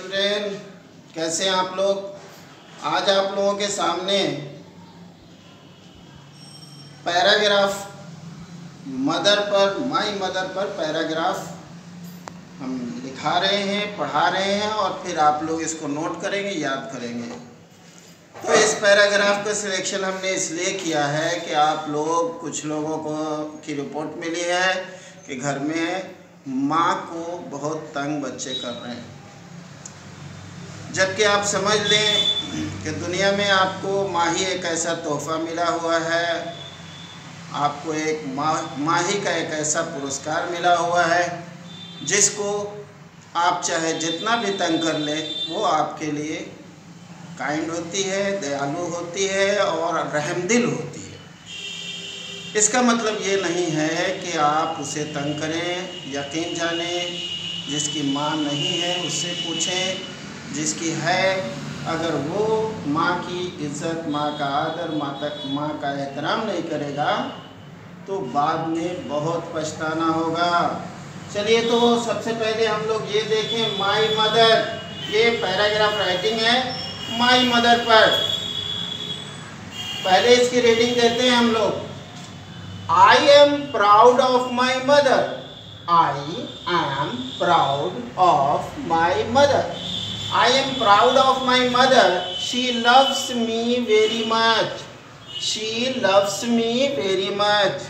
Children, कैसे हैं आप लोग। आज आप लोगों के सामने पैराग्राफ माई मदर पर पैराग्राफ हम लिखा रहे हैं, पढ़ा रहे हैं और फिर आप लोग इसको नोट करेंगे, याद करेंगे। तो इस पैराग्राफ का सिलेक्शन हमने इसलिए किया है कि आप लोग, कुछ लोगों को की रिपोर्ट मिली है कि घर में माँ को बहुत तंग बच्चे कर रहे हैं। जबकि आप समझ लें कि दुनिया में आपको माँ ही एक ऐसा तोहफा मिला हुआ है, आपको एक माँ ही का एक ऐसा पुरस्कार मिला हुआ है जिसको आप चाहे जितना भी तंग कर ले, वो आपके लिए काइंड होती है, दयालु होती है और रहमदिल होती है। इसका मतलब ये नहीं है कि आप उसे तंग करें। यकीन जानें, जिसकी माँ नहीं है उससे पूछें, जिसकी है अगर वो माँ की इज़्ज़त, माँ का आदर, माँ का एहतराम नहीं करेगा तो बाद में बहुत पछताना होगा। चलिए, तो सबसे पहले हम लोग ये देखें माई मदर। ये पैराग्राफ राइटिंग है माई मदर पर। पहले इसकी रीडिंग देते हैं हम लोग। I am proud of my mother. I am proud of my mother. I am proud of my mother. She loves me very much. She loves me very much.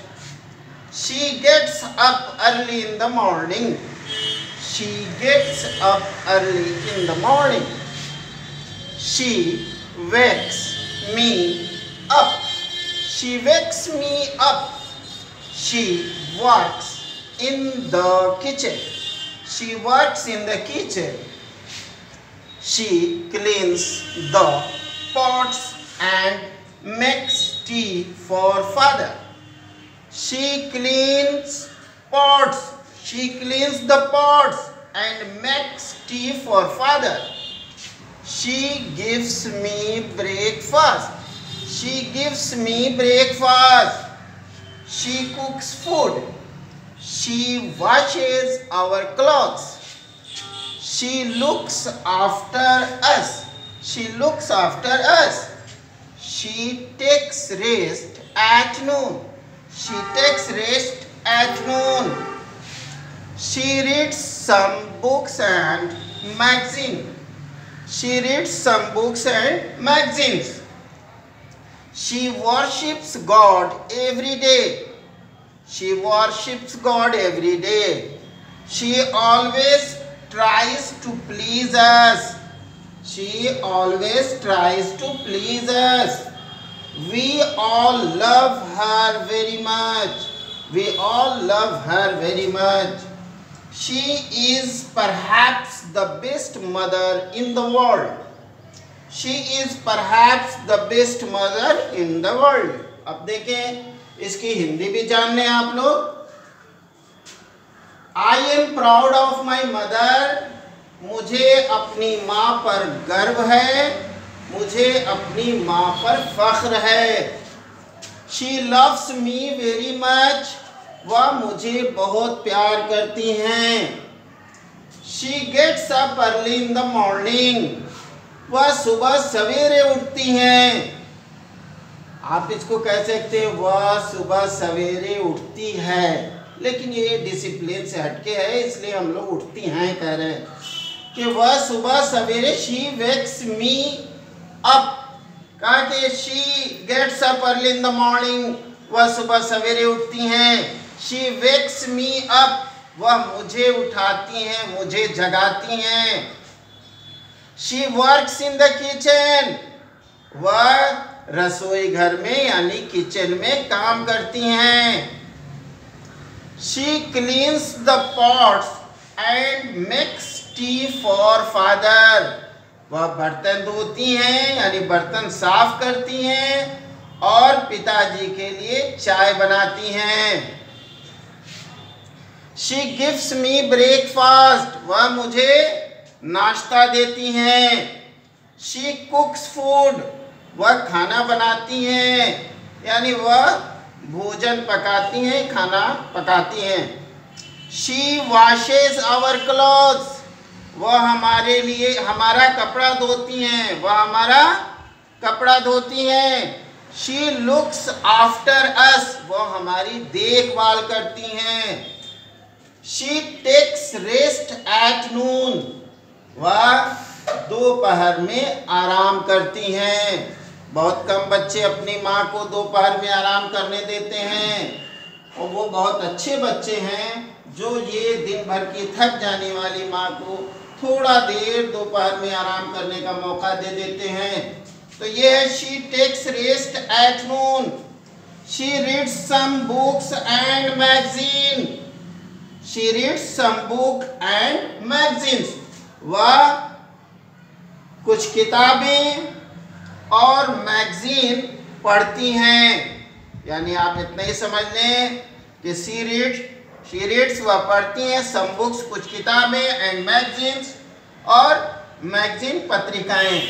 She gets up early in the morning. She gets up early in the morning. She wakes me up. She wakes me up. She works in the kitchen. She works in the kitchen. She cleans the pots and makes tea for father. She cleans pots. She cleans the pots and makes tea for father. She gives me breakfast. She gives me breakfast. She cooks food. She washes our clothes. She looks after us. She looks after us. She takes rest at noon. She takes rest at noon. She reads some books and magazines. She reads some books and magazines. She worships God every day. She worships God every day. She always tries to please us. She always tries to please us. We all love her very much. We all love her very much. She is perhaps the best mother in the world. She is perhaps the best mother in the world. अब देखें, इसकी हिंदी भी जानने हैं आप लोग। I am proud of my mother. मुझे अपनी माँ पर गर्व है, मुझे अपनी माँ पर फख्र है। She loves me very much. वह मुझे बहुत प्यार करती हैं। She gets up early in the morning. वह सुबह सवेरे उठती हैं। आप इसको कह सकते हैं वह सुबह सवेरे उठती है, लेकिन ये डिसिप्लिन से हटके है, इसलिए हम लोग उठती हैं कह रहे हैं कि वह सुबह सवेरे। शी वेक्स मी अप, कहा कि she gets up early in the morning, वह सुबह सवेरे उठती हैं। शी वेक्स मी अप, वह मुझे उठाती हैं, मुझे जगाती हैं। She works in the kitchen, वह रसोई घर में यानी किचन में काम करती हैं। She cleans the pots and makes tea for father. वह बर्तन धोती हैं यानी बर्तन साफ करती हैं और पिताजी के लिए चाय बनाती हैं। She gives me breakfast. वह मुझे नाश्ता देती हैं। She cooks food. वह खाना बनाती हैं यानी वह भोजन पकाती हैं, खाना पकाती हैं। She washes our clothes. वह हमारे लिए हमारा कपड़ा धोती हैं, वह हमारा कपड़ा धोती हैं। शी लुक्स आफ्टर अस, वह हमारी देखभाल करती हैं। She takes rest at noon, वह दोपहर में आराम करती हैं। बहुत कम बच्चे अपनी माँ को दोपहर में आराम करने देते हैं, और वो बहुत अच्छे बच्चे हैं जो ये दिन भर की थक जाने वाली माँ को थोड़ा देर दोपहर में आराम करने का मौका दे देते हैं। तो ये है she takes rest at noon. She reads some books and magazine, she reads some book and magazines, वह कुछ किताबें और मैगजीन पढ़ती हैं। यानी आप इतना ही समझ लें कि शी रीड्स वह पढ़ती हैं, सम बुक्स कुछ किताबें, एंड मैगजीन्स और मैगजीन पत्रिकाएं।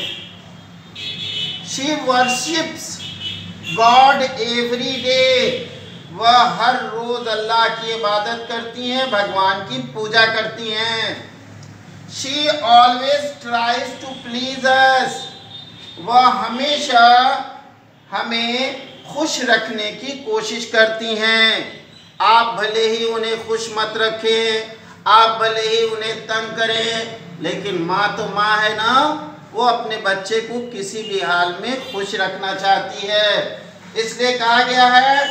She worships God every day, वह हर रोज अल्लाह की इबादत करती हैं, भगवान की पूजा करती हैं। She always tries to please us, वह हमेशा हमें खुश रखने की कोशिश करती हैं। आप भले ही उन्हें खुश मत रखें, आप भले ही उन्हें तंग करें, लेकिन माँ तो माँ है ना, वो अपने बच्चे को किसी भी हाल में खुश रखना चाहती है। इसलिए कहा गया है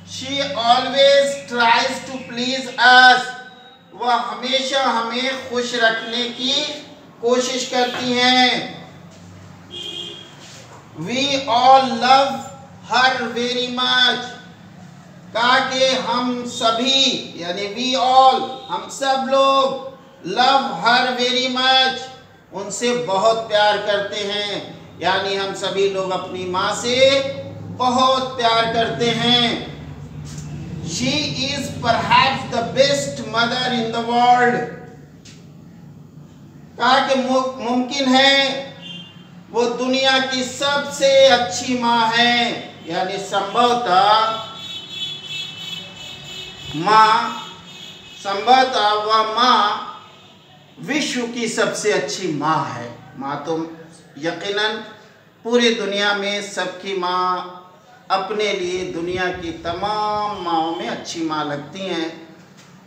she always tries to please us, वह हमेशा हमें खुश रखने की कोशिश करती हैं। We all love her very much, कहा कि हम सभी यानी वी ऑल हम सब लोग लव हर वेरी मच, उनसे बहुत प्यार करते हैं। यानी हम सभी लोग अपनी माँ से बहुत प्यार करते हैं। She is perhaps the best mother in the world, कहा कि मुमकिन है वो दुनिया की सबसे अच्छी माँ है। यानी संभवतः वह माँ विश्व की सबसे अच्छी माँ है। माँ तो यकीनन पूरी दुनिया में सबकी माँ अपने लिए दुनिया की तमाम माँओं में अच्छी माँ लगती हैं,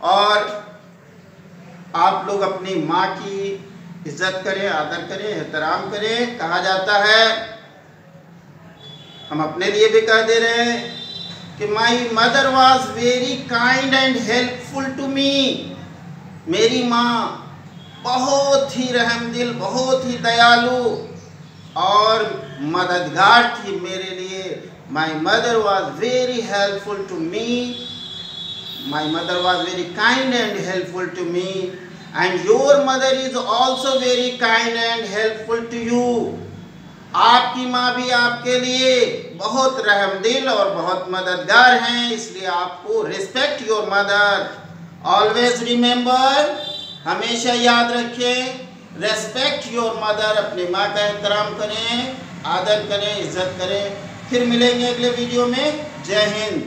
और आप लोग अपनी माँ की इज्जत करें, आदर करें, एहतराम करें। कहा जाता है, हम अपने लिए भी कह दे रहे हैं कि my mother was very kind and helpful to me, मेरी माँ बहुत ही रहमदिल, बहुत ही दयालु और मददगार थी मेरे लिए। My mother was very helpful to me, my mother was very kind and helpful to me, and your mother is also very kind and helpful to you. आपकी माँ भी आपके लिए बहुत रहमदिल और बहुत मददगार हैं, इसलिए आपको respect your mother. Always remember, हमेशा याद रखें, रेस्पेक्ट योर मदर, अपनी माँ का एहतराम करें, आदर करें, इज्जत करें। फिर मिलेंगे अगले वीडियो में। जय हिंद।